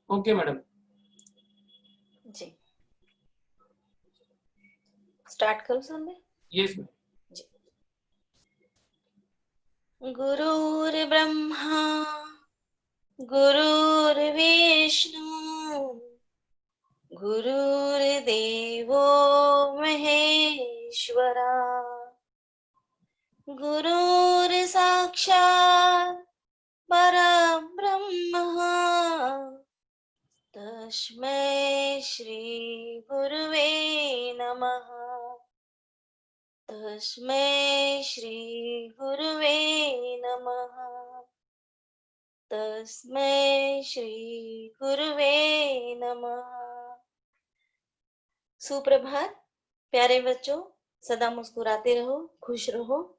Okay madam. जी start करो सामने। Yes ma'am. जी। गुरुर्ब्रह्मा गुरुर्विष्णु गुरुर्देवो महेश्वरा गुरुर्साक्षात् परब्रह्म तस्मै श्री गुरुवे नमः। तस्मै श्री गुरुवे नमः। तस्मै श्री गुरुवे नमः। सुप्रभात प्यारे बच्चों, सदा मुस्कुराते रहो, खुश रहो।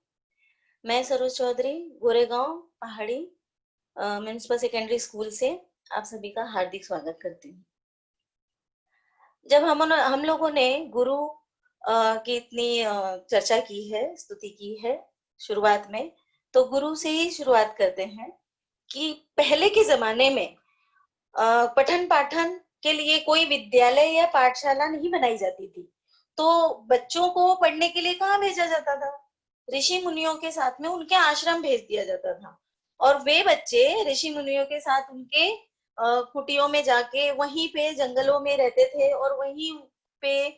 मैं सरोज चौधरी गोरेगांव पहाड़ी म्युनिसिपल सेकेंडरी स्कूल से आप सभी का हार्दिक स्वागत करती हूँ। जब हम लोगों ने गुरु की इतनी चर्चा की है, स्तुति की है शुरुआत में, तो गुरु से ही शुरुआत करते हैं कि पहले के जमाने में पठन पाठन के लिए कोई विद्यालय या पाठशाला नहीं बनाई जाती थी, तो बच्चों को पढ़ने के लिए कहाँ भेजा जाता था? ऋषि मुनियों के साथ में उनके आश्रम भेज दिया जाता था, और वे बच्चे ऋषि मुनियों के साथ उनके कुटियों में जाके वहीं पे जंगलों में रहते थे और वहीं पे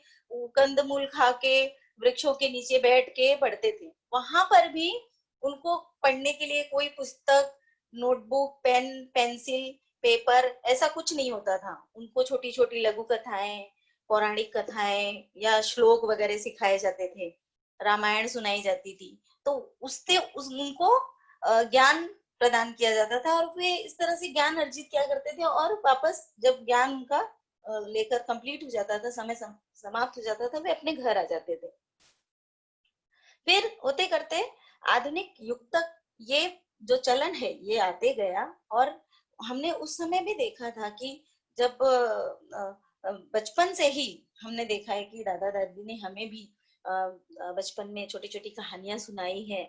कंदमूल खा के वृक्षों के नीचे बैठ के पढ़ते थे। वहां पर भी उनको पढ़ने के लिए कोई पुस्तक, नोटबुक, पेन, पेंसिल, पेपर ऐसा कुछ नहीं होता था। उनको छोटी छोटी लघु कथाएं, पौराणिक कथाएं या श्लोक वगैरह सिखाए जाते थे, रामायण सुनाई जाती थी। तो उससे उनको ज्ञान प्रदान किया जाता था और वे इस तरह से ज्ञान अर्जित किया करते थे, और वापस जब ज्ञान उनका लेकर कंप्लीट हो जाता था, समय समाप्त हो जाता था, वे अपने घर आ जाते थे। फिर होते करते आधुनिक युग तक ये जो चलन है ये आते गया, और हमने उस समय भी देखा था कि जब बचपन से ही हमने देखा है कि दादा दादी ने हमें भी बचपन में छोटी छोटी कहानियां सुनाई है,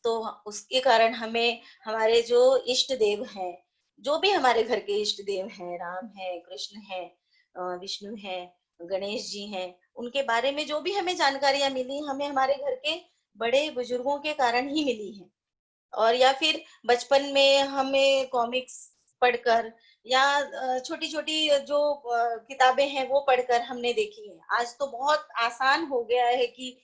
तो उसके कारण हमें हमारे जो इष्ट देव हैं, जो भी हमारे घर के इष्ट देव हैं, राम है, कृष्ण है, विष्णु है, गणेश जी हैं, उनके बारे में जो भी हमें जानकारियां मिली, हमें हमारे घर के बड़े बुजुर्गों के कारण ही मिली है। और या फिर बचपन में हमें कॉमिक्स पढ़कर या छोटी छोटी जो किताबें हैं वो पढ़कर हमने देखी है। आज तो बहुत आसान हो गया है कि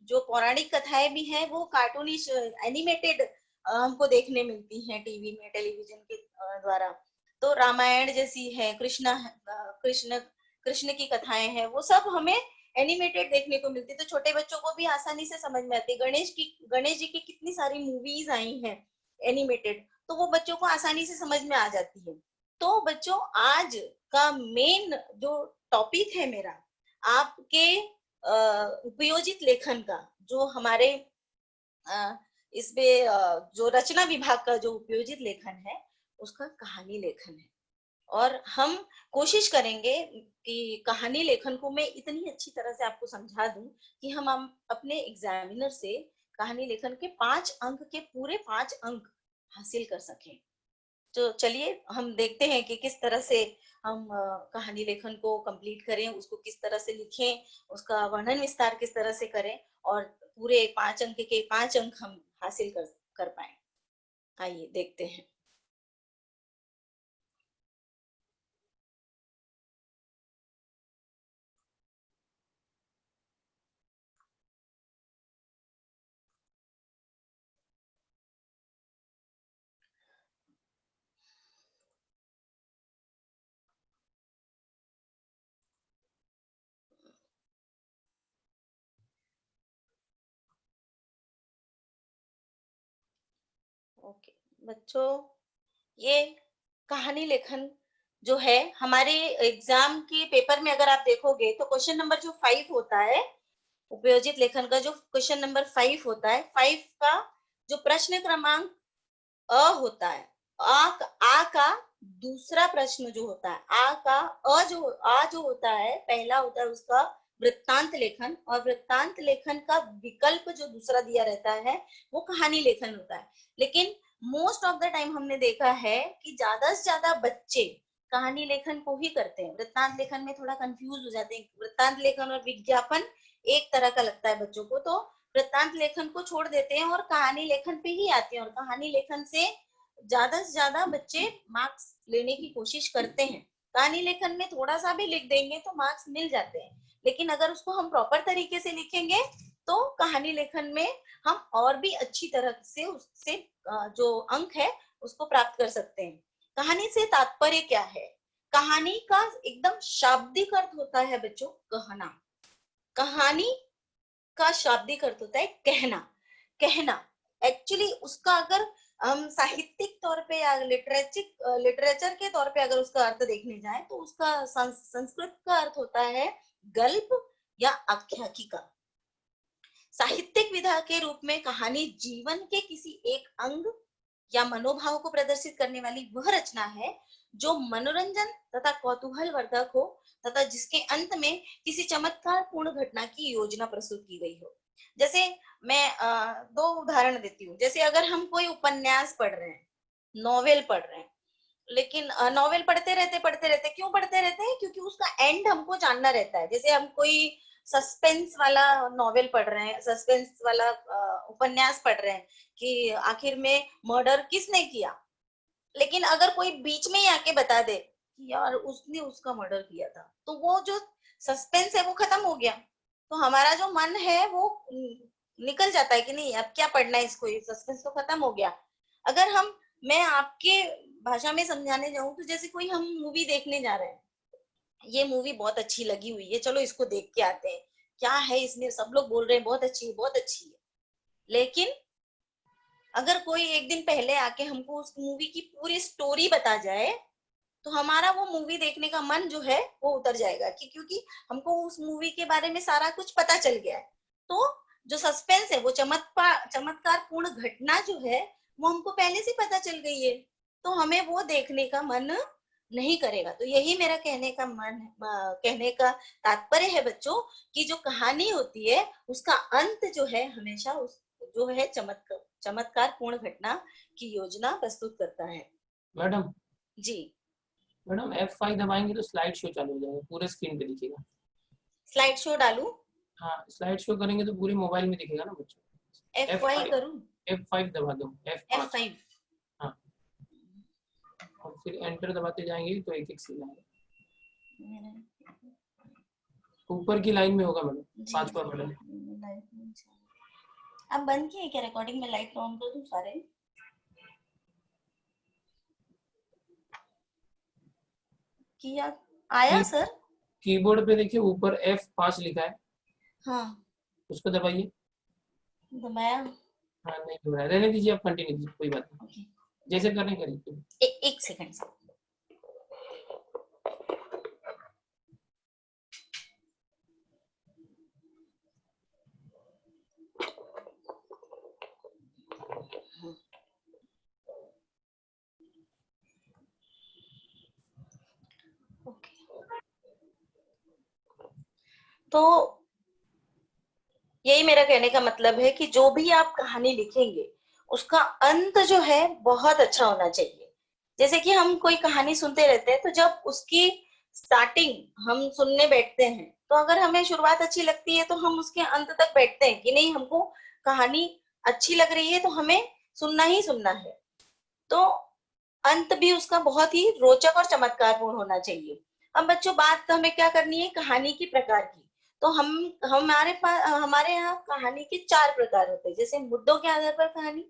जो पौराणिक कथाएं भी हैं वो कार्टूनिश एनिमेटेड हमको देखने मिलती हैं टीवी में, टेलीविजन के द्वारा। तो रामायण जैसी है, कृष्ण कृष्ण की कथाएं हैं, वो सब हमें एनिमेटेड देखने को मिलती, तो छोटे बच्चों को भी आसानी से समझ में आती। गणेश जी की कितनी सारी मूवीज आई हैं एनिमेटेड, तो वो बच्चों को आसानी से समझ में आ जाती है। तो बच्चों, आज का मेन जो टॉपिक है मेरा, आपके उपयोजित लेखन का, जो हमारे इसमें जो रचना विभाग का जो उपयोजित लेखन है उसका कहानी लेखन है। और हम कोशिश करेंगे कि कहानी लेखन को मैं इतनी अच्छी तरह से आपको समझा दूं कि हम अपने एग्जामिनर से कहानी लेखन के 5 अंक के पूरे 5 अंक हासिल कर सकें। तो चलिए हम देखते हैं कि किस तरह से हम कहानी लेखन को कंप्लीट करें, उसको किस तरह से लिखें, उसका वर्णन विस्तार किस तरह से करें, और पूरे 5 अंक के 5 अंक हम हासिल कर पाए। आइए देखते हैं। ओके बच्चों, ये कहानी लेखन जो है हमारे एग्जाम के पेपर में अगर आप देखोगे तो क्वेश्चन नंबर जो 5 होता है, उपयोजित लेखन का जो क्वेश्चन नंबर 5 होता है, 5 का जो प्रश्न क्रमांक अ होता है, आ का दूसरा प्रश्न जो होता है, आ जो होता है पहला होता है उसका वृत्तांत लेखन, और वृत्तांत लेखन का विकल्प जो दूसरा दिया रहता है वो कहानी लेखन होता है। लेकिन मोस्ट ऑफ द टाइम हमने देखा है कि ज्यादा से ज्यादा बच्चे कहानी लेखन को ही करते हैं, वृत्तांत लेखन में थोड़ा कंफ्यूज हो जाते हैं। वृत्तांत लेखन और विज्ञापन एक तरह का लगता है बच्चों को, तो वृत्तांत लेखन को छोड़ देते हैं और कहानी लेखन पे ही आते हैं, और कहानी लेखन से ज्यादा बच्चे मार्क्स लेने की कोशिश करते हैं। कहानी लेखन में थोड़ा सा भी लिख देंगे तो मार्क्स मिल जाते हैं, लेकिन अगर उसको हम प्रॉपर तरीके से लिखेंगे तो कहानी लेखन में हम और भी अच्छी तरह से उससे जो अंक है उसको प्राप्त कर सकते हैं। कहानी से तात्पर्य क्या है? कहानी का एकदम शाब्दिक अर्थ होता है बच्चों कहना। कहानी का शाब्दिक अर्थ होता है कहना। कहना एक्चुअली उसका अगर हम साहित्यिक तौर पे या लिटरेचर के तौर पे अगर उसका अर्थ देखने जाए तो उसका संस्कृत का अर्थ होता है गल्प या आख्यायिका। साहित्यिक विधा के रूप में कहानी जीवन के किसी एक अंग या मनोभाव को प्रदर्शित करने वाली वह रचना है जो मनोरंजन तथा कौतूहल वर्धक हो तथा जिसके अंत में किसी चमत्कार पूर्ण घटना की योजना प्रस्तुत की गई हो। जैसे मैं दो उदाहरण देती हूँ। जैसे अगर हम कोई उपन्यास पढ़ रहे हैं, नॉवेल पढ़ रहे हैं, लेकिन नॉवेल पढ़ते रहते क्यों पढ़ते रहते हैं? क्योंकि उसका एंड हमको जानना रहता है। जैसे हम कोई सस्पेंस वाला नॉवेल पढ़ रहे हैं, सस्पेंस वाला उपन्यास पढ़ रहे हैं कि आखिर में मर्डर किसने किया, लेकिन अगर कोई बीच में ही आके बता दे कि यार उसने उसका मर्डर किया था, तो वो जो सस्पेंस है वो खत्म हो गया। तो हमारा जो मन है वो निकल जाता है कि नहीं अब क्या पढ़ना है इसको, ये सस्पेंस तो खत्म हो गया। अगर मैं आपके भाषा में समझाने जाऊं तो जैसे कोई हम मूवी देखने जा रहे हैं, ये मूवी बहुत अच्छी लगी हुई है, चलो इसको देख के आते हैं, क्या है इसमें, सब लोग बोल रहे हैं बहुत अच्छी है बहुत अच्छी है। लेकिन अगर कोई एक दिन पहले आके हमको उस मूवी की पूरी स्टोरी बता जाए तो हमारा वो मूवी देखने का मन जो है वो उतर जाएगा, क्योंकि हमको उस मूवी के बारे में सारा कुछ पता चल गया है। तो जो सस्पेंस है, वो चमत्कार पूर्ण घटना जो है वो हमको पहले से पता चल गई है, तो हमें वो देखने का मन नहीं करेगा। तो यही मेरा कहने का तात्पर्य है बच्चों, कि जो कहानी होती है उसका अंत जो है हमेशा उस जो है चमत्कार पूर्ण घटना की योजना प्रस्तुत करता है। मैडम जी मैडम F5 दबाएंगे तो स्लाइड शो चालू हो जाएगा, पूरे स्क्रीन पे दिखेगा। स्लाइड शो डालू? हाँ, स्लाइड शो करेंगे तो पूरे मोबाइल में दिखेगा ना बच्चों। F5 F5 करूं? F5 दबा दो, F5। F5। हाँ, और फिर एंटर दबाते जाएंगे तो एक एक सीन आएगा। ऊपर की लाइन में होगा मैडम, पांचवा बटन। अब बंद किए क्या रिकॉर्डिंग में? लाइट ऑन कर दूं सारे? किया आया सर? कीबोर्ड पे देखिए ऊपर F5 लिखा है, हाँ उसको दबाइए। दबाया। हाँ नहीं हो रहा है, रहने दीजिए, आप कंटिन्यू कीजिए, कोई बात नहीं, जैसे करने करिए। एक सेकंड सर। तो यही मेरा कहने का मतलब है कि जो भी आप कहानी लिखेंगे उसका अंत जो है बहुत अच्छा होना चाहिए। जैसे कि हम कोई कहानी सुनते रहते हैं, तो जब उसकी स्टार्टिंग हम सुनने बैठते हैं तो अगर हमें शुरुआत अच्छी लगती है तो हम उसके अंत तक बैठते हैं कि नहीं, हमको कहानी अच्छी लग रही है तो हमें सुनना ही सुनना है। तो अंत भी उसका बहुत ही रोचक और चमत्कारपूर्ण होना चाहिए। अब बच्चों बात हमें क्या करनी है, कहानी की प्रकार की। तो हमारे यहाँ कहानी के 4 प्रकार होते हैं। जैसे मुद्दों के आधार पर कहानी,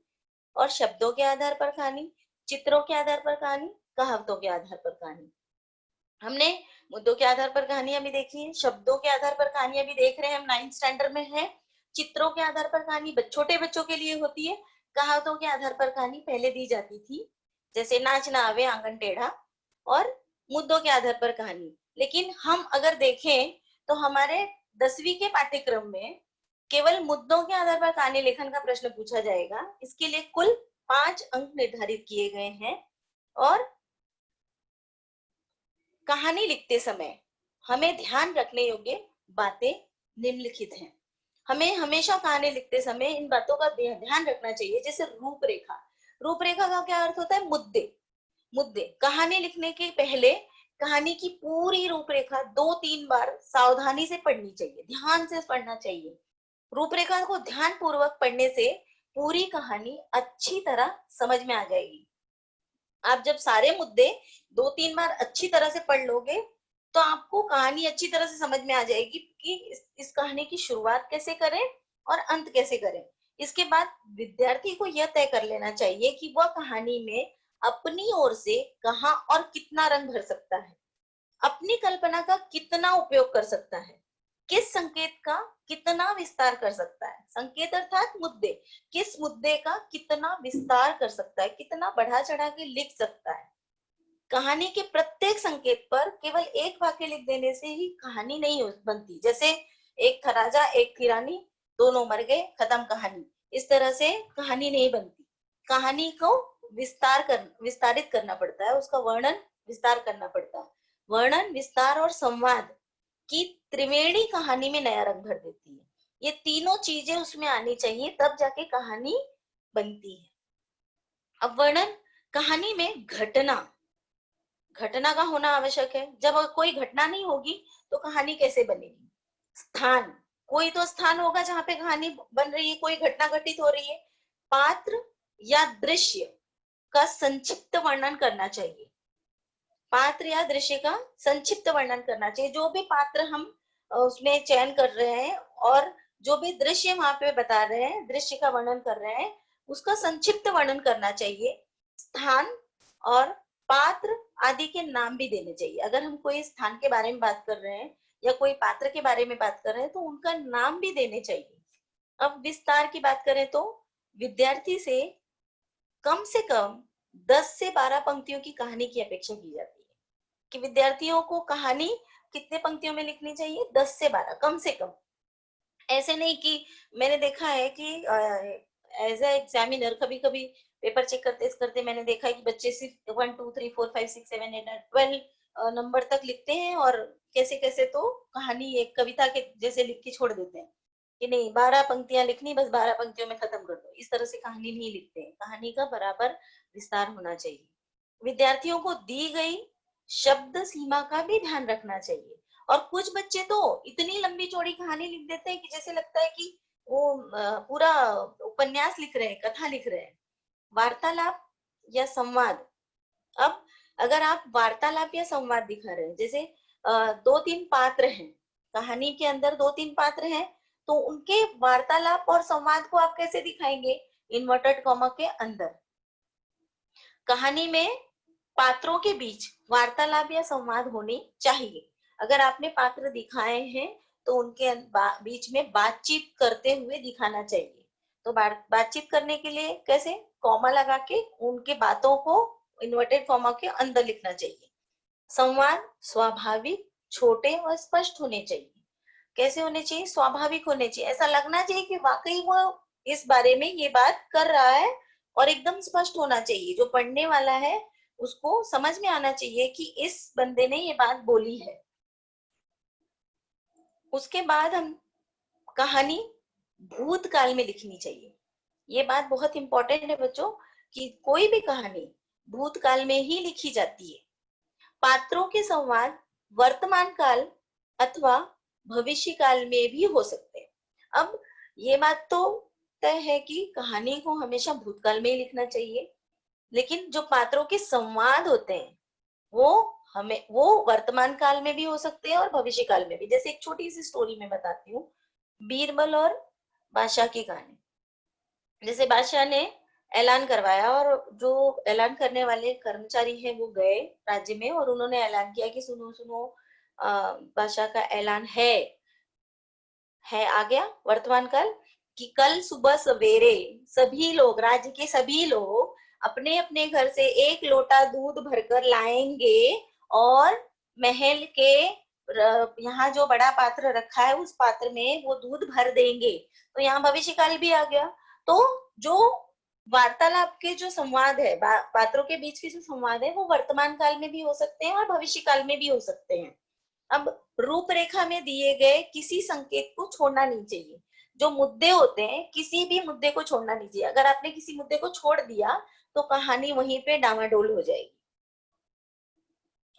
और शब्दों के आधार पर कहानी, चित्रों के आधार पर कहानी, कहावतों के आधार पर कहानी। हमने मुद्दों के आधार पर कहानियां भी देखी है, शब्दों के आधार पर कहानियां भी देख रहे हैं, हम 9th स्टैंडर्ड में है। चित्रों के आधार पर कहानी छोटे बच्चों के लिए होती है। कहावतों के आधार पर कहानी पहले दी जाती थी, जैसे नाच ना आवे आंगन टेढ़ा। और मुद्दों के आधार पर कहानी, लेकिन हम अगर देखें तो हमारे 10वीं के पाठ्यक्रम में केवल मुद्दों के आधार पर कहानी लेखन का प्रश्न पूछा जाएगा। इसके लिए कुल 5 अंक निर्धारित किए गए हैं। और कहानी लिखते समय हमें ध्यान रखने योग्य बातें निम्नलिखित हैं। हमें हमेशा कहानी लिखते समय इन बातों का ध्यान रखना चाहिए, जैसे रूपरेखा। रूपरेखा का क्या अर्थ होता है? मुद्दे। मुद्दे कहानी लिखने के पहले कहानी की पूरी रूपरेखा 2-3 बार सावधानी से पढ़नी चाहिए, ध्यान से पढ़ना चाहिए। रूपरेखा को ध्यान पूर्वक पढ़ने से पूरी कहानी अच्छी तरह समझ में आ जाएगी। आप जब सारे मुद्दे 2-3 बार अच्छी तरह से पढ़ लोगे तो आपको कहानी अच्छी तरह से समझ में आ जाएगी कि इस कहानी की शुरुआत कैसे करें और अंत कैसे करें। इसके बाद विद्यार्थी को यह तय कर लेना चाहिए कि वह कहानी में अपनी ओर से कहाँ और कितना रंग भर सकता है, अपनी कल्पना का कितना उपयोग कर सकता है, किस संकेत का कितना विस्तार कर सकता है। संकेत अर्थात मुद्दे, किस मुद्दे का कितना विस्तार कर सकता है, कितना बढ़ा चढ़ा के लिख सकता है। कहानी के प्रत्येक संकेत पर केवल एक वाक्य लिख देने से ही कहानी नहीं बनती। जैसे एक था राजा एक थी रानी, दोनों मर गए, खत्म कहानी। इस तरह से कहानी नहीं बनती। कहानी को विस्तारित करना पड़ता है, उसका वर्णन विस्तार करना पड़ता है। वर्णन, विस्तार और संवाद की त्रिवेणी कहानी में नया रंग भर देती है। ये तीनों चीजें उसमें आनी चाहिए, तब जाके कहानी बनती है। अब वर्णन, कहानी में घटना का होना आवश्यक है। जब कोई घटना नहीं होगी तो कहानी कैसे बनेगी? स्थान, कोई तो स्थान होगा जहां पे कहानी बन रही है, कोई घटना घटित हो रही है। पात्र या दृश्य का संक्षिप्त वर्णन करना चाहिए। पात्र या दृश्य का संक्षिप्त वर्णन करना चाहिए। जो भी पात्र हम उसमें चयन कर रहे हैं और जो भी दृश्य वहां पे बता रहे हैं, दृश्य का वर्णन कर रहे हैं, उसका संक्षिप्त वर्णन करना चाहिए। स्थान और पात्र आदि के नाम भी देने चाहिए। अगर हम कोई स्थान के बारे में बात कर रहे हैं या कोई पात्र के बारे में बात कर रहे हैं तो उनका नाम भी देने चाहिए। अब विस्तार की बात करें तो विद्यार्थी से कम 10 से 12 पंक्तियों की कहानी की अपेक्षा की जाती है। कि विद्यार्थियों को कहानी कितने पंक्तियों में लिखनी चाहिए? 10 से 12 कम से कम। ऐसे नहीं कि मैंने देखा है कि एज ए एग्जामिनर कभी कभी पेपर चेक करते मैंने देखा है कि बच्चे सिर्फ 1 2 3 4 5 6 7 8 12 नंबर तक लिखते हैं और कैसे कैसे तो कहानी एक कविता के जैसे लिख के छोड़ देते हैं कि नहीं 12 पंक्तियां लिखनी, बस 12 पंक्तियों में खत्म कर दो। इस तरह से कहानी नहीं लिखते हैं। कहानी का बराबर विस्तार होना चाहिए। विद्यार्थियों को दी गई शब्द सीमा का भी ध्यान रखना चाहिए। और कुछ बच्चे तो इतनी लंबी चौड़ी कहानी लिख देते हैं कि जैसे लगता है कि वो पूरा उपन्यास लिख रहे हैं, कथा लिख रहे हैं। वार्तालाप या संवाद, अब अगर आप वार्तालाप या संवाद दिखा रहे हैं, जैसे 2-3 पात्र हैं कहानी के अंदर, 2-3 पात्र हैं, तो उनके वार्तालाप और संवाद को आप कैसे दिखाएंगे? इन्वर्टेड कॉमा के अंदर। कहानी में पात्रों के बीच वार्तालाप या संवाद होनी चाहिए। अगर आपने पात्र दिखाए हैं तो उनके बीच में बातचीत करते हुए दिखाना चाहिए। तो बातचीत करने के लिए कैसे? कॉमा लगा के उनके बातों को इन्वर्टेड कॉमा के अंदर लिखना चाहिए। संवाद स्वाभाविक, छोटे और स्पष्ट होने चाहिए। कैसे होने चाहिए? स्वाभाविक होने चाहिए। ऐसा लगना चाहिए कि वाकई वो इस बारे में ये बात कर रहा है और एकदम स्पष्ट होना चाहिए। जो पढ़ने वाला है उसको समझ में आना चाहिए कि इस बंदे ने ये बात बोली है। उसके बाद हम कहानी भूतकाल में लिखनी चाहिए। ये बात बहुत इंपॉर्टेंट है बच्चों कि कोई भी कहानी भूतकाल में ही लिखी जाती है। पात्रों के संवाद वर्तमान काल अथवा भविष्य काल में भी हो सकते हैं। अब ये बात तो तय है कि कहानी को हमेशा भूतकाल में ही लिखना चाहिए, लेकिन जो पात्रों के संवाद होते हैं वो वर्तमान काल में भी हो सकते हैं और भविष्य काल में भी। जैसे एक छोटी सी स्टोरी मैं बताती हूँ, बीरबल और बादशाह की कहानी। जैसे बादशाह ने ऐलान करवाया और जो ऐलान करने वाले कर्मचारी हैं वो गए राज्य में और उन्होंने ऐलान किया कि सुनो सुनो, बादशाह का ऐलान है आ गया वर्तमान काल कि कल सुबह सवेरे सभी लोग, राज्य के सभी लोग अपने अपने घर से 1 लोटा दूध भरकर लाएंगे और महल के यहाँ जो बड़ा पात्र रखा है उस पात्र में वो दूध भर देंगे। तो यहाँ भविष्य काल भी आ गया। तो जो वार्तालाप के जो संवाद है, पात्रों के बीच के जो संवाद है वो वर्तमान काल में भी हो सकते हैं और भविष्य काल में भी हो सकते हैं। अब रूपरेखा में दिए गए किसी संकेत को छोड़ना नहीं चाहिए। जो मुद्दे होते हैं किसी भी मुद्दे को छोड़ना नहीं चाहिए। अगर आपने किसी मुद्दे को छोड़ दिया तो कहानी वहीं पे डामाडोल हो जाएगी,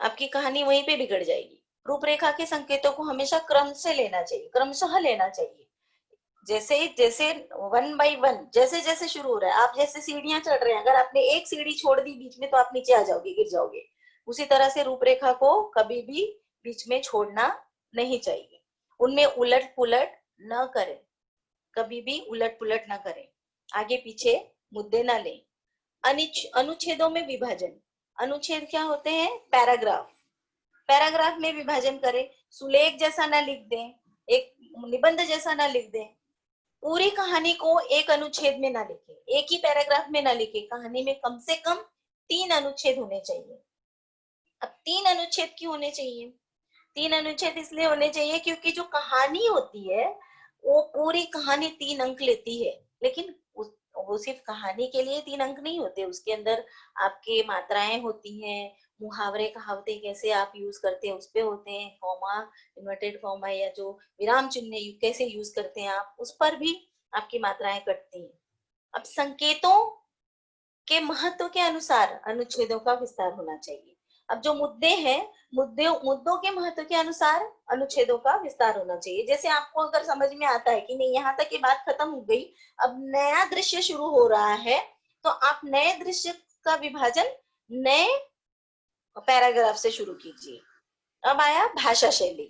आपकी कहानी वहीं पे बिगड़ जाएगी। रूपरेखा के संकेतों को हमेशा क्रम से लेना चाहिए, क्रमशः लेना चाहिए। जैसे जैसे 1 by 1 जैसे जैसे शुरू हो रहा है, आप जैसे सीढ़ियां चढ़ रहे हैं, अगर आपने एक सीढ़ी छोड़ दी बीच में तो आप नीचे आ जाओगे, गिर जाओगे। उसी तरह से रूपरेखा को कभी भी बीच में छोड़ना नहीं चाहिए। उनमें उलट पुलट न करें, कभी भी उलट पुलट न करें, आगे पीछे मुद्दे न लें। अनुच्छेदों में विभाजन, अनुच्छेद क्या होते हैं? पैराग्राफ। पैराग्राफ में विभाजन करें, सुलेख जैसा ना लिख दें, एक निबंध जैसा ना लिख दें। पूरी कहानी को एक अनुच्छेद में ना लिखें, एक ही पैराग्राफ में ना लिखें। कहानी में कम से कम 3 अनुच्छेद होने चाहिए। अब 3 अनुच्छेद क्यों होने चाहिए? 3 अनुच्छेद इसलिए होने चाहिए क्योंकि जो कहानी होती है वो पूरी कहानी 3 अंक लेती है, लेकिन वो सिर्फ कहानी के लिए 3 अंक नहीं होते, उसके अंदर आपके मात्राएं होती हैं, मुहावरे कहावतें कैसे आप यूज करते हैं उस पे होते हैं, कॉमा, इन्वर्टेड कॉमा या जो विराम चिन्ह कैसे यूज करते हैं आप, उस पर भी आपकी मात्राएं कटती हैं। अब संकेतों के महत्व के अनुसार अनुच्छेदों का विस्तार होना चाहिए। अब जो मुद्दे हैं, मुद्दों के महत्व के अनुसार अनुच्छेदों का विस्तार होना चाहिए। जैसे आपको अगर समझ में आता है कि नहीं यहाँ तक की बात खत्म हो गई, अब नया दृश्य शुरू हो रहा है, तो आप नए दृश्य का विभाजन नए पैराग्राफ से शुरू कीजिए। अब आया भाषा शैली।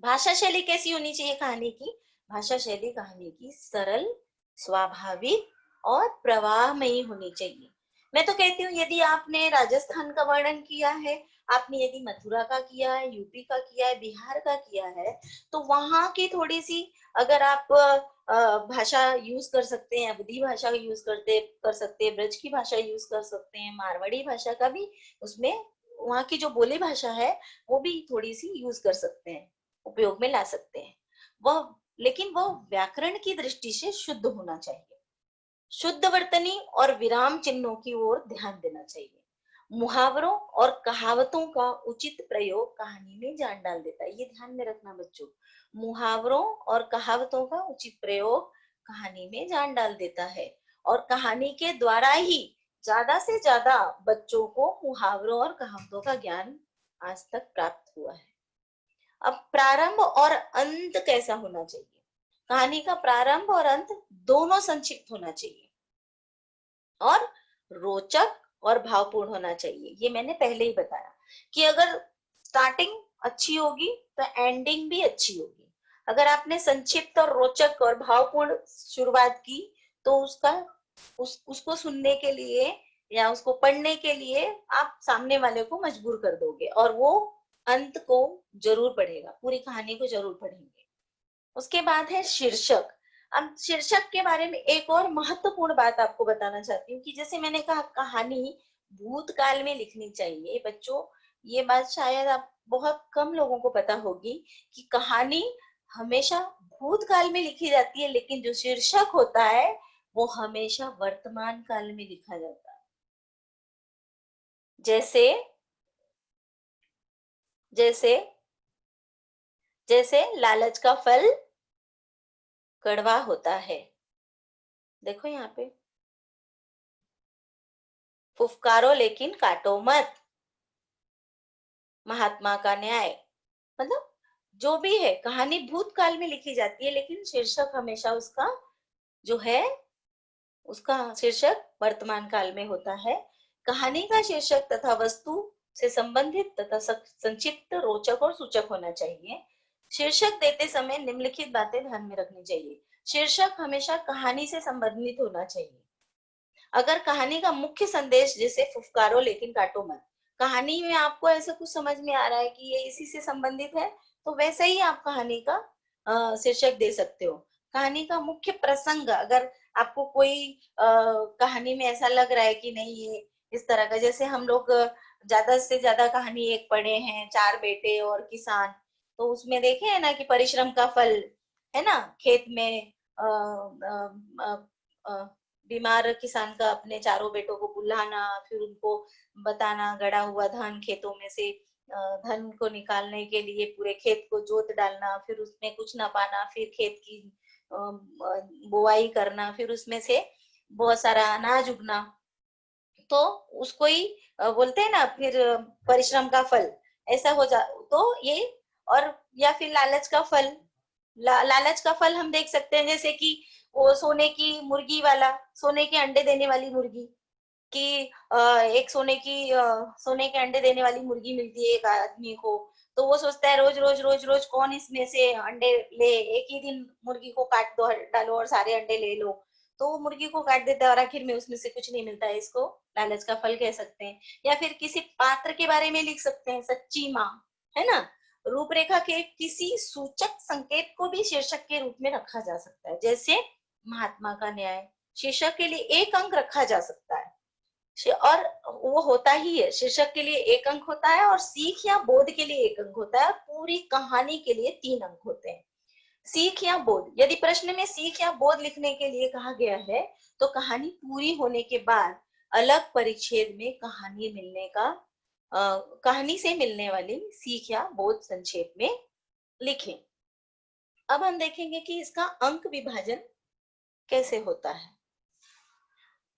भाषा शैली कैसी होनी चाहिए कहानी की? भाषा शैली कहानी की सरल, स्वाभाविक और प्रवाहमयी होनी चाहिए। मैं तो कहती हूँ यदि आपने राजस्थान का वर्णन किया है, आपने यदि मथुरा का किया है, यूपी का किया है, बिहार का किया है, तो वहां की थोड़ी सी अगर आप भाषा यूज कर सकते हैं, अवधी भाषा यूज कर सकते हैं, ब्रज की भाषा यूज कर सकते हैं, मारवाड़ी भाषा का भी उसमें वहां की जो बोली भाषा है वो भी थोड़ी सी यूज कर सकते हैं, उपयोग में ला सकते हैं। वह लेकिन वह व्याकरण की दृष्टि से शुद्ध होना चाहिए। शुद्ध वर्तनी और विराम चिन्हों की ओर ध्यान देना चाहिए। मुहावरों और कहावतों का उचित प्रयोग कहानी में जान डाल देता है, ये ध्यान में रखना बच्चों। मुहावरों और कहावतों का उचित प्रयोग कहानी में जान डाल देता है, और कहानी के द्वारा ही ज्यादा से ज्यादा बच्चों को मुहावरों और कहावतों का ज्ञान आज तक प्राप्त हुआ है। अब प्रारंभ और अंत कैसा होना चाहिए? कहानी का प्रारंभ और अंत दोनों संक्षिप्त होना चाहिए और रोचक और भावपूर्ण होना चाहिए। ये मैंने पहले ही बताया कि अगर स्टार्टिंग अच्छी होगी तो एंडिंग भी अच्छी होगी। अगर आपने संक्षिप्त और रोचक और भावपूर्ण शुरुआत की तो उसको सुनने के लिए या उसको पढ़ने के लिए आप सामने वाले को मजबूर कर दोगे, और वो अंत को जरूर पढ़ेगा, पूरी कहानी को जरूर पढ़ेंगे। उसके बाद है शीर्षक। अब शीर्षक के बारे में एक और महत्वपूर्ण बात आपको बताना चाहती हूँ कि जैसे मैंने कहा कहानी भूतकाल में लिखनी चाहिए। बच्चों ये बात शायद आप बहुत कम लोगों को पता होगी कि कहानी हमेशा भूतकाल में लिखी जाती है, लेकिन जो शीर्षक होता है वो हमेशा वर्तमान काल में लिखा जाता है। जैसे जैसे जैसे लालच का फल कड़वा होता है, देखो यहाँ पे, फुफकारो लेकिन काटो मत, महात्मा का न्याय। मतलब जो भी है कहानी भूतकाल में लिखी जाती है, लेकिन शीर्षक हमेशा उसका जो है उसका शीर्षक वर्तमान काल में होता है। कहानी का शीर्षक तथा वस्तु से संबंधित तथा संक्षिप्त, रोचक और सूचक होना चाहिए। शीर्षक देते समय निम्नलिखित बातें ध्यान में रखनी चाहिए। शीर्षक हमेशा कहानी से संबंधित होना चाहिए। अगर कहानी का मुख्य संदेश जैसे फुफकारो लेकिन काटो मत, कहानी में आपको ऐसा कुछ समझ में आ रहा है कि ये इसी से संबंधित है, तो वैसे ही आप कहानी का शीर्षक दे सकते हो। कहानी का मुख्य प्रसंग, अगर आपको कोई कहानी में ऐसा लग रहा है कि नहीं ये इस तरह का, जैसे हम लोग ज्यादा से ज्यादा कहानी एक पढ़े हैं, चार बेटे और किसान, तो उसमें देखे है ना कि परिश्रम का फल है ना, खेत में बीमार किसान का अपने चारों बेटों को बुलाना, फिर उनको बताना गड़ा हुआ धान खेतों में से धन को निकालने के लिए पूरे खेत को जोत डालना, फिर उसमें कुछ ना पाना, फिर खेत की बुआई करना, फिर उसमें से बहुत सारा अनाज उगना, तो उसको ही बोलते हैं ना फिर परिश्रम का फल, ऐसा हो जा तो ये। और या फिर लालच का फल, लालच का फल हम देख सकते हैं, जैसे कि वो सोने की मुर्गी वाला, सोने के अंडे देने वाली मुर्गी कि एक सोने के अंडे देने वाली मुर्गी मिलती है एक आदमी को, तो वो सोचता है रोज रोज रोज रोज कौन इसमें से अंडे ले, एक ही दिन मुर्गी को काट दो डालो और सारे अंडे ले लो। तो वो मुर्गी को काट देता है और आखिर में उसमें से कुछ नहीं मिलता है, इसको लालच का फल कह सकते हैं। या फिर किसी पात्र के बारे में लिख सकते हैं, सच्ची माँ, है ना। रूपरेखा के किसी सूचक संकेत को भी शीर्षक के रूप में रखा जा सकता है, जैसे महात्मा का न्याय, शीर्षक के लिए 1 अंक रखा जा सकता है, और वो होता ही है, शीर्षक के लिए 1 अंक होता है और सीख या बोध के लिए 1 अंक होता है, पूरी कहानी के लिए 3 अंक होते हैं। सीख या बोध, यदि प्रश्न में सीख या बोध लिखने के लिए कहा गया है तो कहानी पूरी होने के बाद अलग परिच्छेद में कहानी से मिलने वाली सीख या बोध संक्षेप में लिखें। अब हम देखेंगे कि इसका अंक विभाजन कैसे होता है।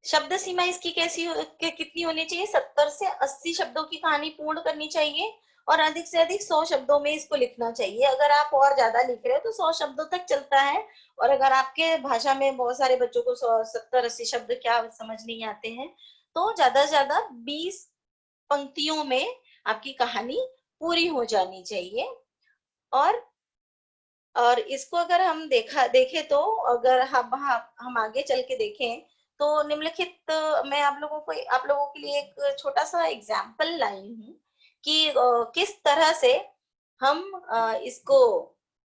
शब्द सीमा इसकी कितनी होनी चाहिए, 70 से 80 शब्दों की कहानी पूर्ण करनी चाहिए और अधिक से अधिक 100 शब्दों में इसको लिखना चाहिए। अगर आप और ज्यादा लिख रहे हो तो 100 शब्दों तक चलता है, और अगर आपके भाषा में बहुत सारे बच्चों को 70-80 शब्द क्या समझ नहीं आते हैं, तो ज्यादा से ज्यादा 20 पंक्तियों में आपकी कहानी पूरी हो जानी चाहिए। और इसको अगर हम देखें तो अगर हम आगे चल के देखें तो निम्नलिखित मैं आप लोगों के लिए एक छोटा सा एग्जाम्पल लाई हूँ कि किस तरह से हम इसको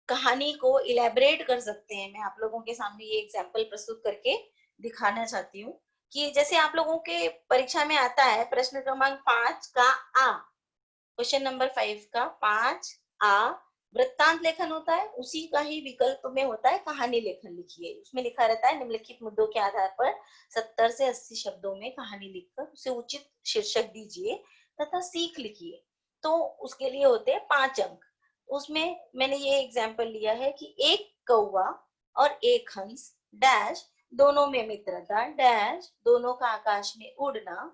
कहानी को इलेबरेट कर सकते हैं। मैं आप लोगों के सामने ये एग्जाम्पल प्रस्तुत करके दिखाना चाहती हूँ कि जैसे आप लोगों के परीक्षा में आता है प्रश्न क्रमांक 5 का आ, क्वेश्चन नंबर 5 का 5 आ वृत्तांत लेखन होता है, उसी का ही विकल्प में होता है कहानी लेखन लिखिए। उसमें लिखा रहता है निम्नलिखित मुद्दों के आधार पर 70 से 80 शब्दों में कहानी लिखकर उसे उचित शीर्षक दीजिए तथा सीख लिखिए। तो उसके लिए होते हैं 5 अंक। उसमें मैंने ये एग्जाम्पल लिया है कि एक कौवा और एक हंस डैश दोनों में मित्रता डैश दोनों का आकाश में उड़ना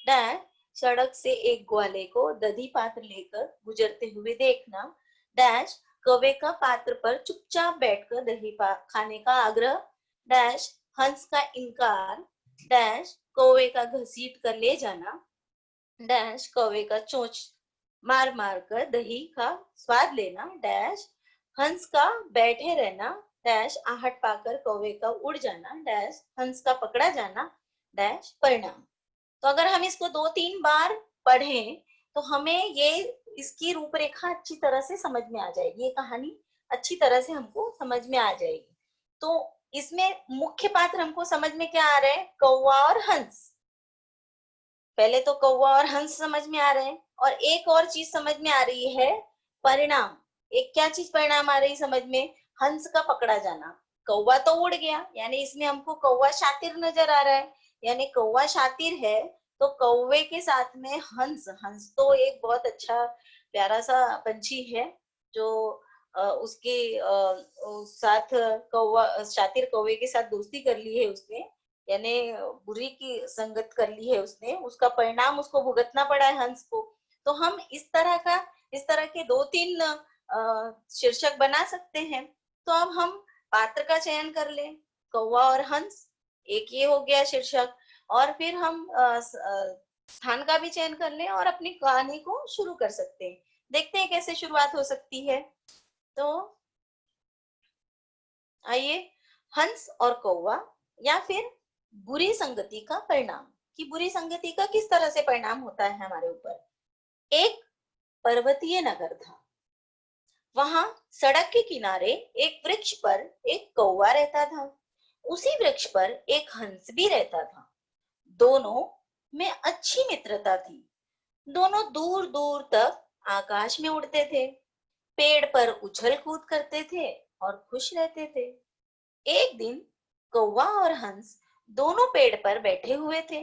डैश सड़क से एक ग्वाले को दधी पात्र लेकर गुजरते हुए देखना डैश कौवे का पात्र पर चुपचाप बैठकर दही खाने का आग्रह डैश हंस का इनकार डैश कौवे का घसीट कर ले जाना डैश कौवे का चोंच मार मार कर दही का स्वाद लेना डैश हंस का बैठे रहना डैश आहट पाकर कौवे का उड़ जाना डैश हंस का पकड़ा जाना डैश परिणाम। तो अगर हम इसको 2-3 बार पढ़ें तो हमें ये इसकी रूपरेखा अच्छी तरह से समझ में आ जाएगी, ये कहानी अच्छी तरह से हमको समझ में आ जाएगी। तो इसमें मुख्य पात्र हमको समझ में क्या आ रहे हैं, कौवा और हंस। पहले तो कौवा और हंस समझ में आ रहे हैं, और एक और चीज समझ में आ रही है परिणाम। एक क्या चीज परिणाम आ रही है समझ में, हंस का पकड़ा जाना। कौवा तो उड़ गया, यानी इसमें हमको कौवा शातिर नजर आ रहा है, यानी कौवा शातिर है तो कौवे के साथ में हंस, हंस तो एक बहुत अच्छा प्यारा सा पंछी है जो उसके साथ कौवा शातिर कौवे के साथ दोस्ती कर ली है उसने, यानी बुरी की संगत कर ली है उसने, उसका परिणाम उसको भुगतना पड़ा है हंस को। तो हम इस तरह के 2-3 शीर्षक बना सकते हैं। तो अब हम पात्र का चयन कर ले, कौवा और हंस, एक ये हो गया शीर्षक, और फिर हम स्थान का भी चयन कर लें और अपनी कहानी को शुरू कर सकते हैं। देखते हैं कैसे शुरुआत हो सकती है। तो आइए, हंस और कौवा या फिर बुरी संगति का परिणाम, कि बुरी संगति का किस तरह से परिणाम होता है हमारे ऊपर। एक पर्वतीय नगर था, वहां सड़क के किनारे एक वृक्ष पर एक कौवा रहता था, उसी वृक्ष पर एक हंस भी रहता था। दोनों में अच्छी मित्रता थी, दोनों दूर दूर तक आकाश में उड़ते थे, पेड़ पर उछल कूद करते थे और खुश रहते थे। एक दिन कौवा और हंस दोनों पेड़ पर बैठे हुए थे।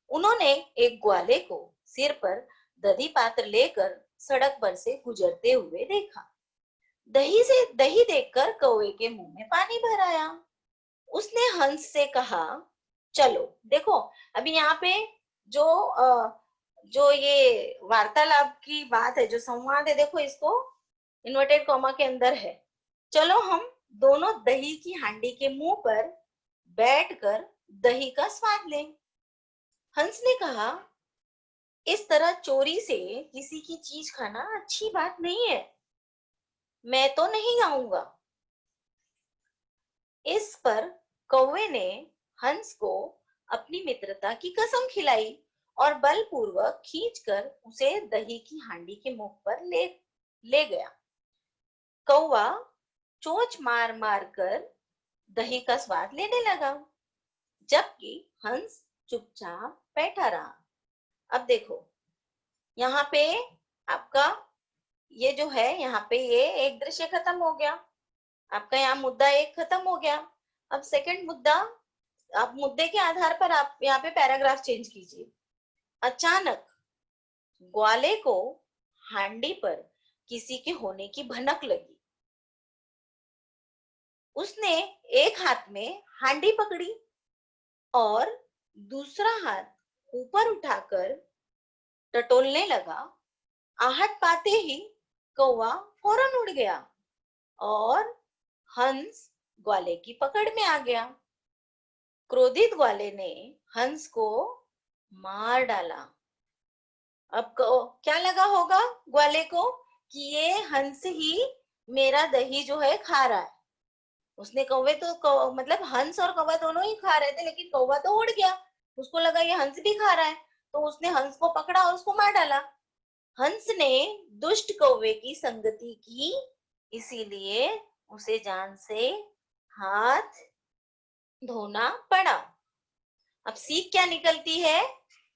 उन्होंने एक ग्वाले को सिर पर दही पात्र लेकर सड़क पर से गुजरते हुए देखा। दही देखकर कौवे के मुंह में पानी भर आया। उसने हंस से कहा, चलो देखो, अभी यहाँ पे जो ये वार्तालाप की बात है, जो संवाद है, देखो इसको इन्वर्टेड कॉमा के अंदर है। चलो हम दोनों दही की हांडी के मुंह पर बैठकर दही का स्वाद लें। हंस ने कहा, इस तरह चोरी से किसी की चीज खाना अच्छी बात नहीं है, मैं तो नहीं आऊंगा। इस पर कौवे ने हंस को अपनी मित्रता की कसम खिलाई और बलपूर्वक खींचकर उसे दही की हांडी के मुख पर ले गया। कौवा चोंच मार मार कर दही का स्वाद लेने लगा, जबकि हंस चुपचाप बैठा रहा। अब देखो, यहाँ पे आपका ये जो है, यहाँ पे ये एक दृश्य खत्म हो गया, आपका यहाँ मुद्दा एक खत्म हो गया। अब सेकंड मुद्दा, आप मुद्दे के आधार पर आप यहाँ पे पैराग्राफ चेंज कीजिए। अचानक ग्वाले को हांडी पर किसी के होने की भनक लगी। उसने एक हाथ में हांडी पकड़ी और दूसरा हाथ ऊपर उठाकर टटोलने लगा। आहट पाते ही कौवा फौरन उड़ गया और हंस ग्वाले की पकड़ में आ गया। क्रोधित ग्वाले ने हंस को मार डाला। अब क्या लगा होगा ग्वाले को कि ये हंस ही मेरा दही जो है खा रहा है। उसने मतलब हंस और कौवा दोनों ही खा रहे थे, लेकिन कौवा तो उड़ गया, उसको लगा ये हंस भी खा रहा है, तो उसने हंस को पकड़ा और उसको मार डाला। हंस ने दुष्ट कौवे की संगति की, इसीलिए उसे जान से हाथ धोना पड़ा। अब सीख क्या निकलती है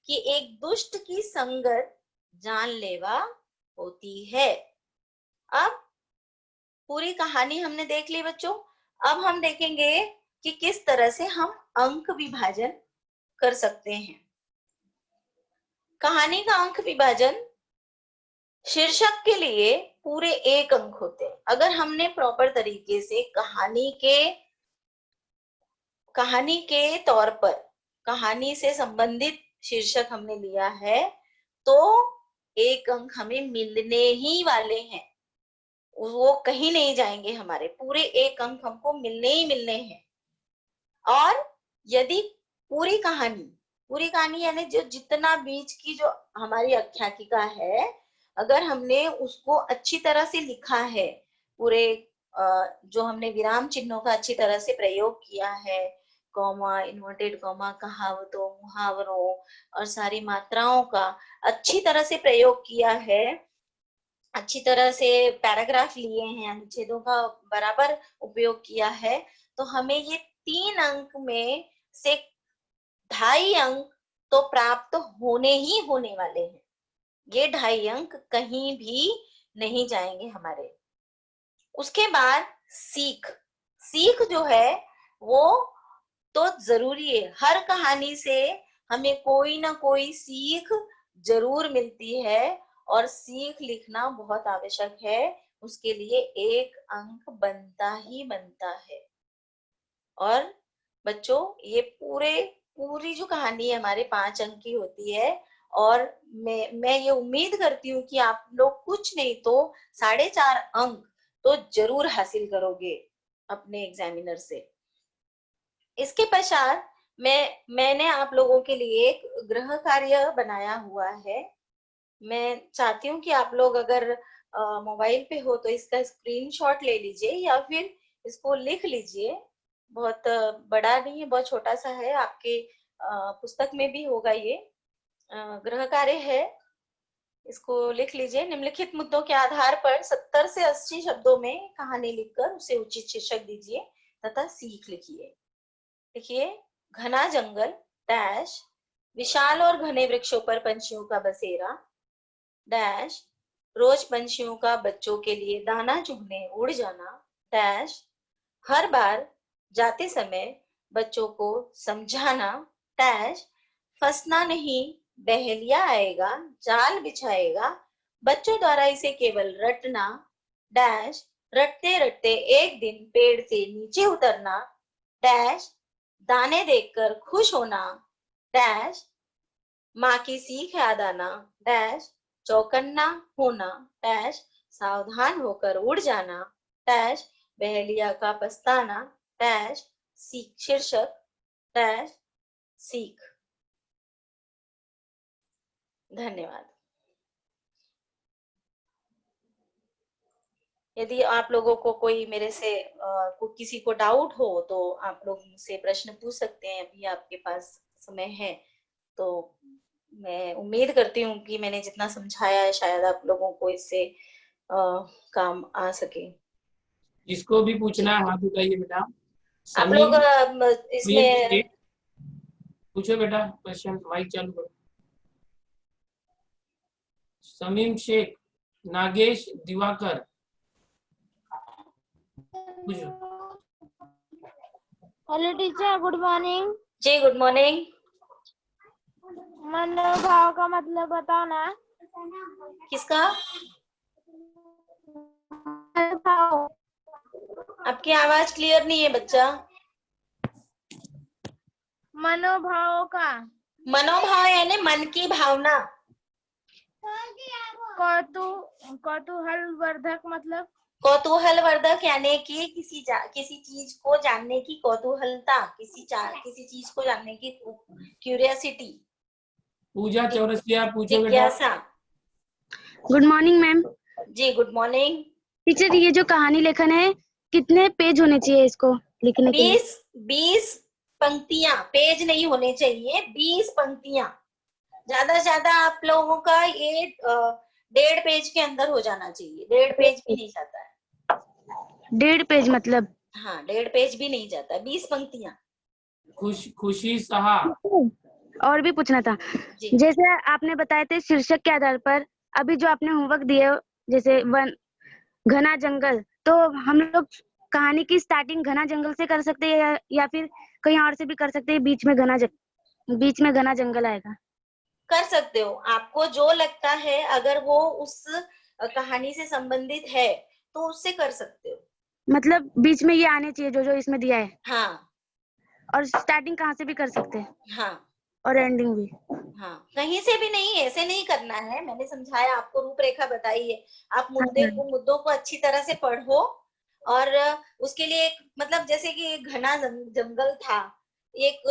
कि एक दुष्ट की संगत जानलेवा होती है। अब पूरी कहानी हमने देख ली बच्चों। अब हम देखेंगे कि किस तरह से हम अंक विभाजन कर सकते हैं। कहानी का अंक विभाजन, शीर्षक के लिए पूरे 1 अंक होते हैं। अगर हमने प्रॉपर तरीके से कहानी के तौर पर कहानी से संबंधित शीर्षक हमने लिया है, तो 1 अंक हमें मिलने ही वाले हैं, वो कहीं नहीं जाएंगे, हमारे पूरे 1 अंक हमको मिलने ही मिलने हैं। और यदि पूरी कहानी यानी जो जितना बीच की जो हमारी आख्यायिका है, अगर हमने उसको अच्छी तरह से लिखा है, पूरे जो हमने विराम चिन्हों का अच्छी तरह से प्रयोग किया है, कॉमा, इन्वर्टेड कॉमा, कहावतों, मुहावरों और सारी मात्राओं का अच्छी तरह से प्रयोग किया है, अच्छी तरह से पैराग्राफ लिए हैं, अनुच्छेदों का बराबर उपयोग किया है, तो हमें ये 3 अंक में से 2.5 अंक तो प्राप्त होने ही होने वाले हैं। ये 2.5 अंक कहीं भी नहीं जाएंगे हमारे। उसके बाद सीख जो है वो तो जरूरी है। हर कहानी से हमें कोई ना कोई सीख जरूर मिलती है और सीख लिखना बहुत आवश्यक है, उसके लिए 1 अंक बनता ही बनता है। और बच्चों, ये पूरी जो कहानी है हमारे 5 अंक की होती है, और मैं ये उम्मीद करती हूँ कि आप लोग कुछ नहीं तो 4.5 अंक तो जरूर हासिल करोगे अपने एग्जामिनर से। इसके पश्चात मैंने आप लोगों के लिए एक गृह कार्य बनाया हुआ है। मैं चाहती हूँ कि आप लोग अगर मोबाइल पे हो तो इसका स्क्रीनशॉट ले लीजिए या फिर इसको लिख लीजिए। बहुत बड़ा नहीं है, बहुत छोटा सा है, आपके पुस्तक में भी होगा। ये गृह कार्य है, इसको लिख लीजिए। निम्नलिखित मुद्दों के आधार पर 70 से 80 शब्दों में कहानी लिखकर उसे उचित शीर्षक दीजिए तथा सीख लिखिए। देखिए, घना जंगल डैश, विशाल और घने वृक्षों पर पंछियों का बसेरा डैश, रोज पंछियों का बच्चों के लिए दाना चुगने उड़ जाना डैश, हर बार जाते समय बच्चों को समझाना डैश, फंसना नहीं, बहेलिया आएगा, जाल बिछाएगा, बच्चों द्वारा इसे केवल रटना डैश, रटते रटते एक दिन पेड़ से नीचे उतरना डैश, दाने देखकर खुश होना डैश, माँ की सीख याद आना डैश, चौकन्ना होना डैश, सावधान होकर उड़ जाना डैश, बहेलिया का पछताना डैश, सीख शीर्षक डैश, सीख। धन्यवाद। यदि आप लोगों को कोई मेरे से किसी को डाउट हो तो आप लोग मुझसे प्रश्न पूछ सकते हैं, अभी आपके पास समय है। तो मैं उम्मीद करती हूँ कि मैंने जितना समझाया है शायद आप लोगों को इससे काम आ सके। जिसको भी पूछना है हाथ उठाइए बेटा। आप लोग इसमें पूछो बेटा क्वेश्चन, माइक चालू करो। समीम शेख, नागेश दिवाकर, पूछो। Hello teacher, good morning. जी गुड मॉर्निंग। मनोभाव का मतलब बताओ ना। किसका? मनोभाव। आपकी आवाज क्लियर नहीं है बच्चा। मनोभाव का। मनोभाव यानी मन की भावना। कौतूहलवर्धक मतलब। कौतूहलवर्धक यानी कि किसी चीज को जानने की कौतूहलता, किसी चीज को जानने की क्यूरियोसिटी। पूजा चौरसिया, पूछो बेटा। जिज्ञासा। Good morning ma'am. जी गुड मॉर्निंग। टीचर, ये जो कहानी लेखन है कितने पेज होने चाहिए इसको लिखने के लिए? 20 पंक्तियां, पेज नहीं होने चाहिए, 20 पंक्तियां। ज्यादा से ज्यादा आप लोगों का ये 1.5 पेज के अंदर हो जाना चाहिए। 1.5 पेज भी नहीं जाता है। 1.5 पेज मतलब? हाँ 1.5 पेज भी नहीं जाता, 20 पंक्तियां। खुशी सहा। और भी पूछना था, जी। जैसे आपने बताए थे शीर्षक के आधार पर, अभी जो आपने होमवर्क दिए जैसे वन घना जंगल, तो हम लोग कहानी की स्टार्टिंग घना जंगल से कर सकते हैं या फिर कहीं और से भी कर सकते हैं? बीच में घना जंगल आएगा? कर सकते हो, आपको जो लगता है अगर वो उस कहानी से संबंधित है तो उससे कर सकते हो। मतलब बीच में ये आने चाहिए जो जो इसमें दिया है? हाँ। और स्टार्टिंग कहाँ से भी कर सकते हैं? हाँ। और एंडिंग भी? हाँ कहीं से भी नहीं, ऐसे नहीं करना है। मैंने समझाया, आपको रूपरेखा बताई है। आप मुद्दों को अच्छी तरह से पढ़ो। और उसके लिए एक मतलब जैसे कि एक घना जंगल था, एक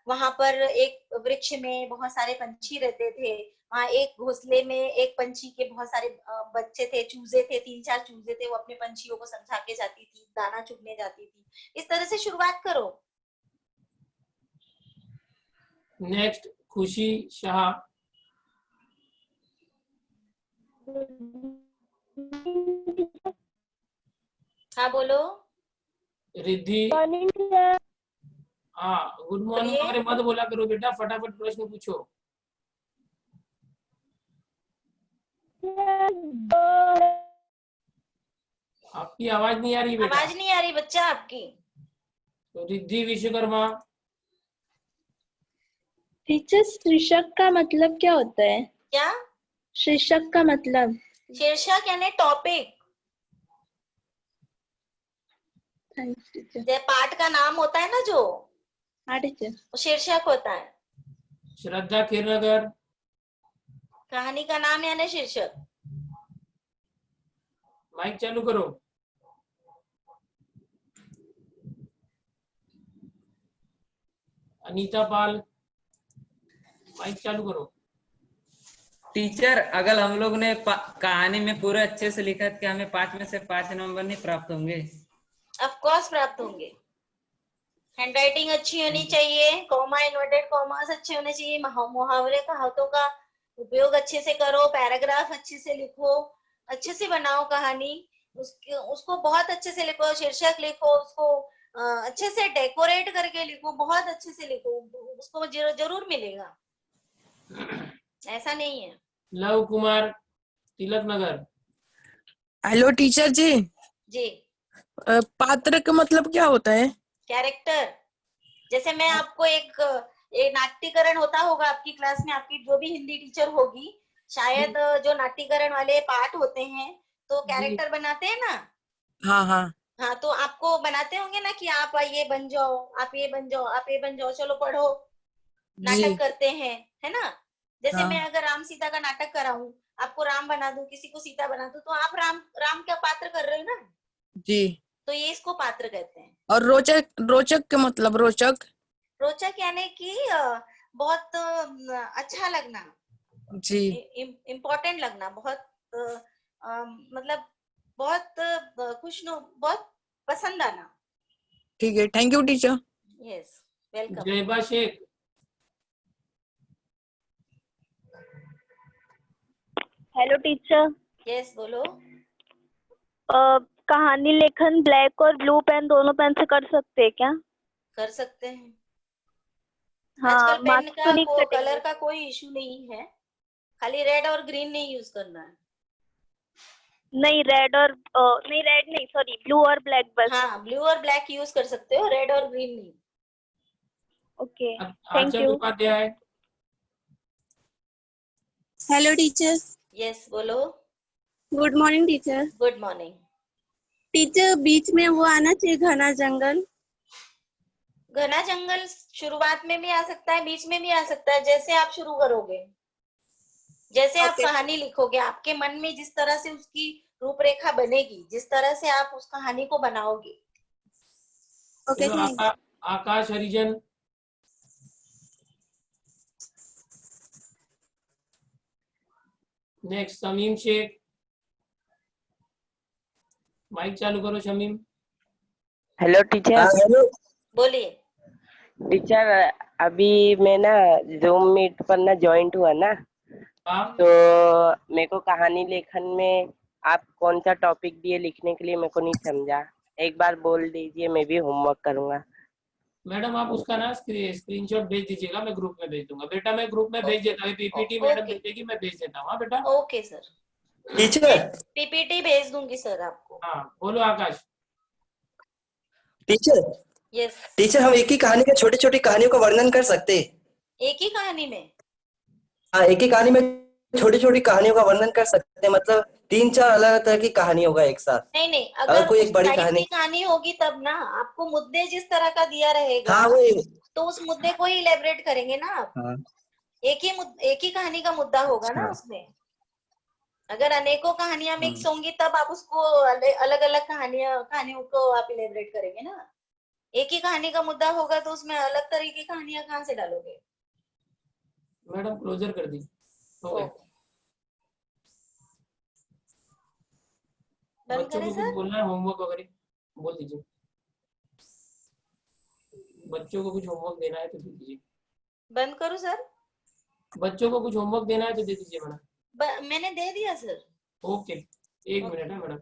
वहां पर एक वृक्ष में बहुत सारे पंछी रहते थे। वहां एक घोंसले में एक पंछी के बहुत सारे बच्चे थे, चूजे थे, 3-4 चूजे थे। वो अपने पंछियों को समझा के जाती थी, दाना चुगने जाती थी। इस तरह से शुरुआत करो। नेक्स्ट खुशी शाह। हाँ बोलो। रिद्धि। हाँ गुड मॉर्निंग बोलिए। वगैरह मत बोला करो बेटा, फटाफट प्रश्न पूछो। आपकी आवाज नहीं आ रही बेटा। आवाज नहीं आ रही बच्चा आपकी। तो रिद्धि विश्वकर्मा। टीचर, शीर्षक का मतलब क्या होता है? क्या? शीर्षक का मतलब? शीर्षक यानी टॉपिक। जैसे पाठ का नाम होता है ना जो, हाँ टीचर। वो शीर्षक होता है। श्रद्धा खीरनगर। कहानी का नाम यानी शीर्षक। माइक चालू करो। अनीता पाल, माइक चालू करो। टीचर, अगर हम लोग ने कहानी में पूरे अच्छे से लिखा कि हमें 5 में से 5 नंबर नहीं प्राप्त होंगे? ऑफ कोर्स प्राप्त होंगे। हैंडराइटिंग अच्छी होनी चाहिए, कॉमा इन्वर्टेड कॉमास अच्छे होने चाहिए, मुहावरे कहावतों का उपयोग अच्छे से करो, पैराग्राफ अच्छे से लिखो, अच्छे से बनाओ कहानी। उसको बहुत अच्छे से लिखो, शीर्षक लिखो, उसको अच्छे से डेकोरेट करके लिखो, बहुत अच्छे से लिखो, उसको जरूर मिलेगा, ऐसा नहीं है। Love Kumar, Tilak Nagar. Hello teacher जी। जी। पात्र का मतलब क्या होता है? कैरेक्टर। जैसे मैं आपको एक नाट्यकरण होता होगा आपकी क्लास में, आपकी जो भी हिंदी टीचर होगी शायद, जो नाट्यकरण वाले पाठ होते हैं तो कैरेक्टर बनाते हैं ना। हाँ हाँ। हाँ तो आपको बनाते होंगे ना कि आप ये बन जाओ, आप ये बन जाओ, आप ये बन जाओ, चलो पढ़ो, नाटक करते हैं, है ना। जैसे हाँ। मैं अगर राम सीता का नाटक कराऊं, आपको राम बना दूं, किसी को सीता बना दूं, तो आप राम का पात्र कर रहे हो ना, जी। तो ये इसको पात्र कहते हैं। और रोचक, रोचक का मतलब रोचक। रोचक यानी कि बहुत अच्छा लगना, जी। इम्पोर्टेंट लगना, बहुत मतलब बहुत बहुत पसंद आना। ठीक है, thank you teacher. Yes, welcome. जयबा शेख। Hello teacher. यस, बोलो। कहानी लेखन ब्लैक और ब्लू पेन दोनों पेन से कर सकते हैं क्या? कर सकते हैं। हाँ, आजकल पेन मार्क्स का तो नहीं कटेंगे। कलर का कोई इशू नहीं है, खाली रेड और ग्रीन नहीं यूज करना है। नहीं रेड नहीं, सॉरी, ब्लू और ब्लैक बस। हाँ, ब्लू और ब्लैक यूज कर सकते हो, रेड और ग्रीन नहीं। Okay, thank Aanchal you. Upadhyay. Hello teacher. Yes, बोलो। Good morning teacher. Good morning. Teacher, बीच में वो आना चाहिए घना जंगल। घना जंगल शुरुआत में भी आ सकता है, बीच में भी आ सकता है, जैसे आप शुरू करोगे, जैसे आप Okay. कहानी लिखोगे, आपके मन में जिस तरह से उसकी रूपरेखा बनेगी, जिस तरह से आप उस कहानी को बनाओगे। ओके, चलो, thanks. Akash Harijan. Next Shamim Shaikh. Mic चालू करो शमीम। Hello teacher. हेलो बोलिए। टीचर, अभी मैं ना जूम मीट पर ना ज्वाइंट हुआ ना, हाँ, तो मेरे को कहानी लेखन में आप कौन सा टॉपिक दिए लिखने के लिए, मेरे को नहीं समझा। एक बार बोल दीजिए, मैं भी होमवर्क करूंगा। मैडम आप उसका ना स्क्रीनशॉट भेज दीजिएगा, मैं ग्रुप में भेज दूंगा। बेटा मैं ग्रुप में भेज देता हूँ, पीपीटी मैडम ओके। भेजेगी, मैं भेज देता हूँ। हाँ बेटा। Okay sir, teacher. पीपीटी भेज दूंगी सर आपको। हाँ, बोलो आकाश। Teacher yes. टीचर हम एक ही कहानी के छोटी छोटी कहानियों का वर्णन कर सकते हैं। एक ही कहानी में? हाँ, एक ही कहानी में छोटी छोटी कहानियों का वर्णन कर सकते हैं, मतलब 3-4 अलग अलग तरह की कहानी होगा एक साथ। नहीं नहीं, अगर अगर कोई उस एक बड़ी टाइप कहानी। की कहानी होगी तब ना, आपको मुद्दे जिस तरह का दिया रहेगा, हाँ वो। तो उस मुद्दे को ही इलेबरेट करेंगे ना आप। हाँ एक ही कहानी का मुद्दा होगा ना हाँ। उसमें। अगर अनेकों कहानियां मिक्स हम्म। होंगी तब आप उसको अलग अलग कहानियों को आप इलेबरेट करेंगे ना। एक ही कहानी का मुद्दा होगा तो उसमें अलग तरह की कहानियां कहाँ से डालोगे? मैडम क्लोजर कर दी। हो गया। ओके, बंद बच्चों करें को कुछ सर? बोलना है, होमवर्क वगैरह बोल दीजिए। बच्चों को कुछ होमवर्क देना है तो दे दीजिए। बंद करूं सर? बच्चों को कुछ होमवर्क देना है तो दे दीजिए मैडम। मैंने दे दिया सर। ओके, एक ओके। मिनट है मैडम।